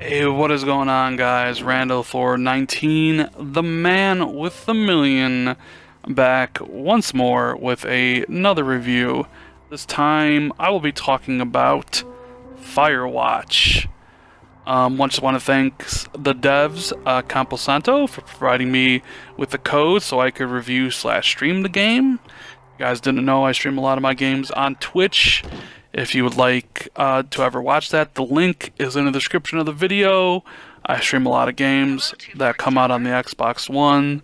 Hey, what is going on, guys? Randall for 19, the man with the million, back once more with another review. This time, I will be talking about Firewatch. Just want to thank the devs, Campo Santo, for providing me with the code so I could review slash stream the game. You guys didn't know I stream a lot of my games on Twitch. If you would like to ever watch that, the link is in the description of the video. I stream a lot of games that come out on the Xbox One,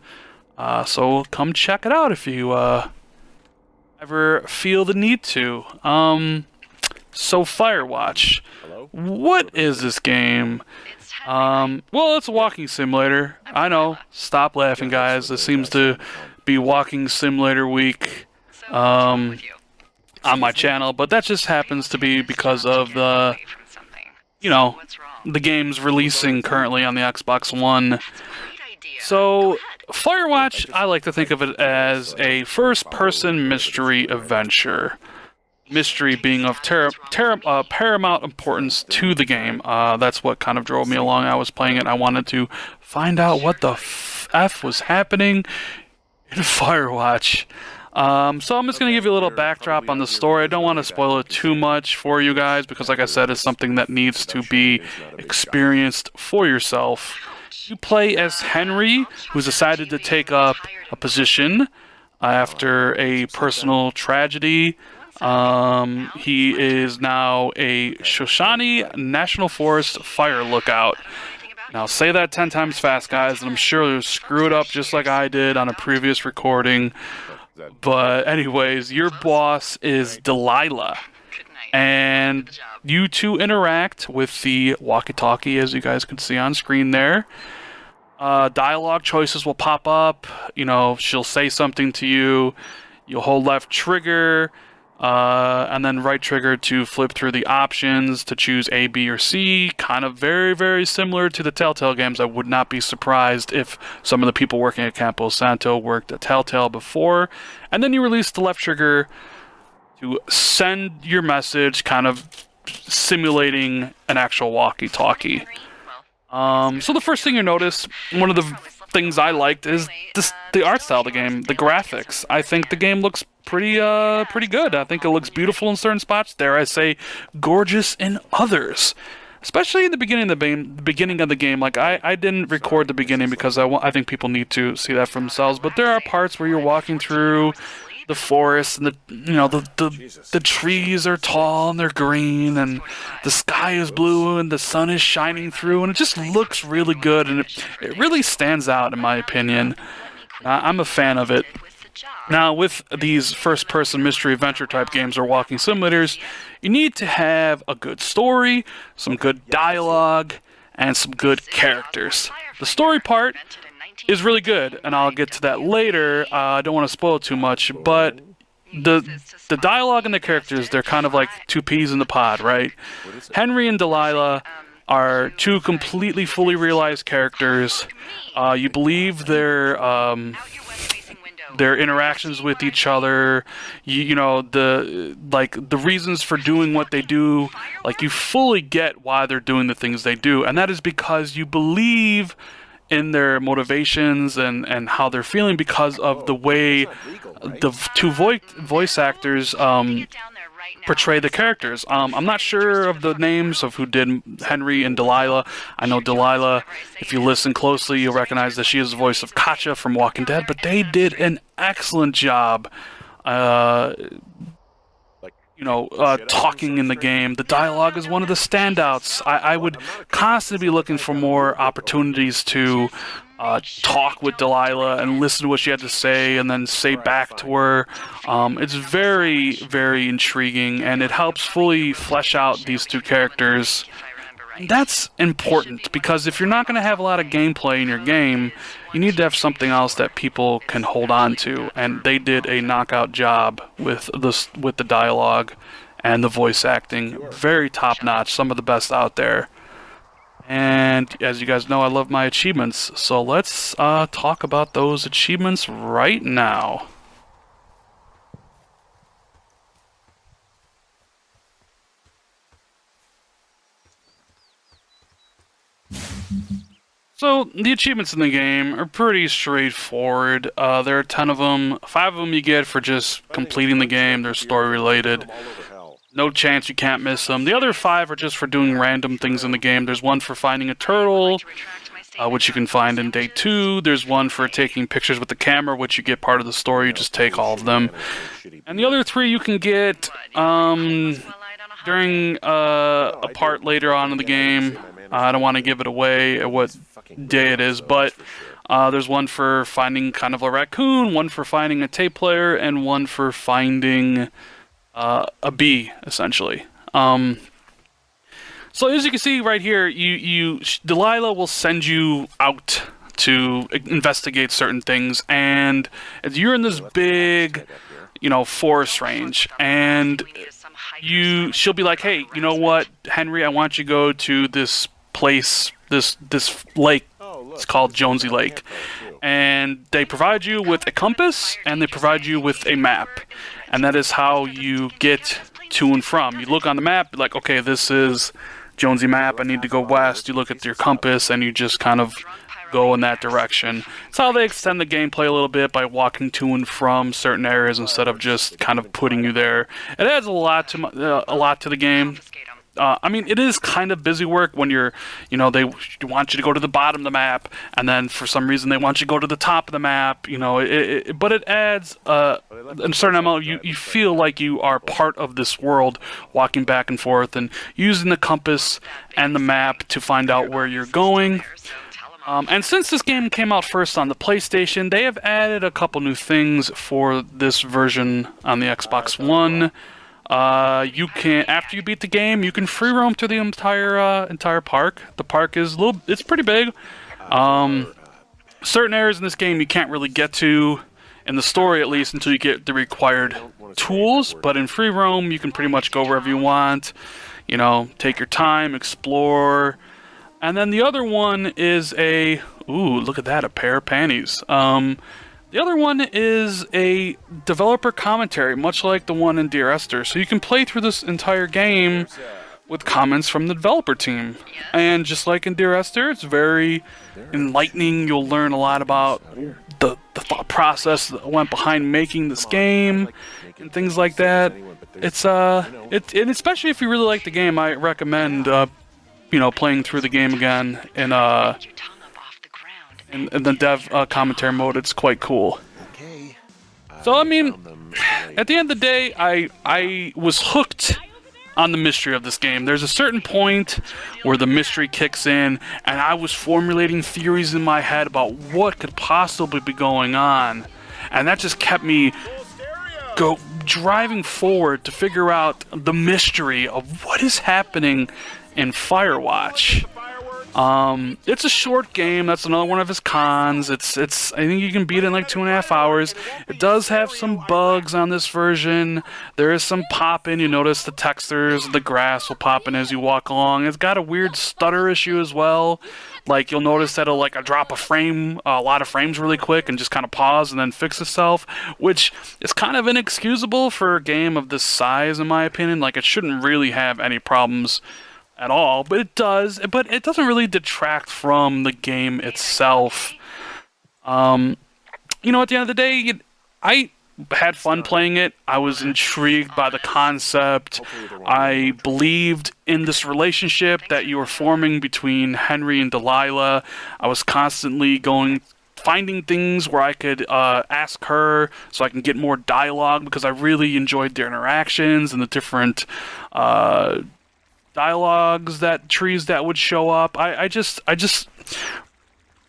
so come check it out if you ever feel the need to. So Firewatch, what is this game? Well, it's a walking simulator. I know. Stop laughing, guys. This seems to be walking simulator week on my channel, but that just happens to be because of the game's releasing currently on the Xbox One. So, Firewatch, I like to think of it as a first-person mystery adventure. Mystery being of paramount importance to the game. That's what kind of drove me along. I was playing it, and I wanted to find out what the F was happening in Firewatch. So I'm just going to give you a little backdrop on the story. I don't want to spoil it too much for you guys because, like I said, it's something that needs to be experienced for yourself. You play as Henry, who's decided to take up a position after a personal tragedy. He is now a Shoshone National Forest fire lookout. Now, say that 10 times fast, guys, and I'm sure you'll screw it up just like I did on a previous recording. But anyways, your boss is Delilah, and you two interact with the walkie-talkie, as you guys can see on screen there. Dialogue choices will pop up. You know, she'll say something to you. You'll hold left trigger, and then right trigger to flip through the options to choose A, B, or C. Kind of very, very similar to the Telltale games. I would not be surprised if some of the people working at Campo Santo worked at Telltale before. And then you release the left trigger to send your message, kind of simulating an actual walkie-talkie. So the first thing you notice, one of the things I liked is the art style of the game, the graphics. I think the game looks pretty good. I think it looks beautiful in certain spots. Dare I say, gorgeous in others. Especially in the beginning of the game. Like I didn't record the beginning because I think people need to see that for themselves. But there are parts where you're walking through the forest and the trees are tall and they're green and the sky is blue and the sun is shining through and it just looks really good and it really stands out in my opinion. I'm a fan of it. Now, with these first-person mystery adventure type games or walking simulators, you need to have a good story, some good dialogue, and some good characters. The story part is really good, and I'll get to that later. I don't want to spoil too much, but the dialogue and the characters, they're kind of like two peas in the pod, right? Henry and Delilah are two completely fully realized characters. You believe their interactions with each other, the reasons for doing what they do, like you fully get why they're doing the things they do, and that is because you believe in their motivations and how they're feeling because of the way the two voice actors portray the characters. I'm not sure of the names of who did Henry and Delilah. I know Delilah, if you listen closely, you'll recognize that she is the voice of Katja from Walking Dead, but they did an excellent job talking in the game. The dialogue is one of the standouts. I would constantly be looking for more opportunities to talk with Delilah and listen to what she had to say and then say back to her. It's very, very intriguing, and it helps fully flesh out these two characters. And that's important, because if you're not going to have a lot of gameplay in your game, you need to have something else that people can hold on to, and they did a knockout job with the dialogue and the voice acting. Very top-notch, some of the best out there. And as you guys know, I love my achievements, so let's talk about those achievements right now. So, the achievements in the game are pretty straightforward. There are 10 of them. 5 of them you get for just completing the game. They're story-related. No chance you can't miss them. The other 5 are just for doing random things in the game. There's one for finding a turtle, which you can find in day 2. There's one for taking pictures with the camera, which you get part of the story. You just take all of them. And the other 3 you can get during a part later on in the game. I don't want to give it away at what day it is, but there's one for finding kind of a raccoon, one for finding a tape player, and one for finding a bee, essentially. So as you can see right here, Delilah will send you out to investigate certain things, and you're in this big, forest range, and she'll be like, hey, you know what, Henry, I want you to go to this place, this lake. It's called Jonesy Lake, and they provide you with a compass and they provide you with a map, and that is how you get to and from. You look on the map, like, okay, this is Jonesy map, I need to go west. You look at your compass and you just kind of go in that direction. It's how they extend the gameplay a little bit by walking to and from certain areas instead of just kind of putting you there. It adds a lot to the game. I mean, it is kind of busy work when they want you to go to the bottom of the map, and then for some reason they want you to go to the top of the map. But it adds a certain amount. You feel like you are part of this world, walking back and forth and using the compass and the map to find out where you're going. And since this game came out first on the PlayStation, they have added a couple new things for this version on the Xbox One. You can, after you beat the game, you can free roam through the entire park. The park is it's pretty big. Certain areas in this game you can't really get to, in the story at least, until you get the required tools. But in free roam, you can pretty much go wherever you want. Take your time, explore. And then the other one is look at that, a pair of panties. The other one is a developer commentary, much like the one in Dear Esther. So you can play through this entire game with comments from the developer team. And just like in Dear Esther, it's very enlightening. You'll learn a lot about the thought process that went behind making this game and things like that. And especially if you really like the game, I recommend playing through the game again in the dev commentary mode. It's quite cool. So I mean, at the end of the day, I was hooked on the mystery of this game. There's a certain point where the mystery kicks in, and I was formulating theories in my head about what could possibly be going on, and that just kept me driving forward to figure out the mystery of what is happening in Firewatch. It's a short game. That's another one of his cons. I think you can beat it in like 2.5 hours. It does have some bugs on this version. There is some pop-in. You notice the textures, the grass will pop in as you walk along. It's got a weird stutter issue as well. Like, you'll notice that it'll drop a lot of frames really quick and just kind of pause and then fix itself, which is kind of inexcusable for a game of this size, in my opinion. Like, it shouldn't really have any problems at all, but it does. But it doesn't really detract from the game itself. At the end of the day, I had fun playing it. I was intrigued by the concept. I believed in this relationship that you were forming between Henry and Delilah. I was constantly finding things where I could ask her so I can get more dialogue, because I really enjoyed their interactions and the different dialogues, trees that would show up. I just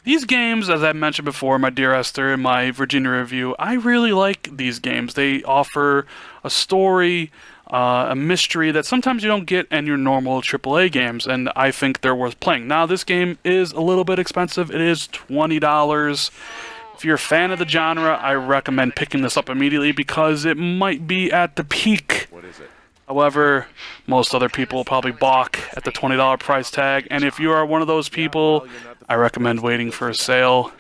these games, as I mentioned before, my Dear Esther and my Virginia review, I really like these games. They offer a story, a mystery that sometimes you don't get in your normal AAA games, and I think they're worth playing. Now, this game is a little bit expensive. It is $20. If you're a fan of the genre, I recommend picking this up immediately, because it might be at the peak. What is it? However, most other people will probably balk at the $20 price tag, and if you are one of those people, I recommend waiting for a sale.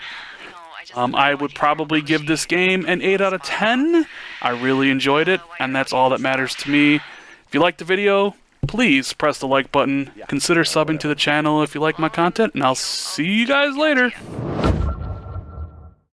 I would probably give this game an 8 out of 10. I really enjoyed it, and that's all that matters to me. If you liked the video, please press the like button, consider subbing to the channel if you like my content, and I'll see you guys later.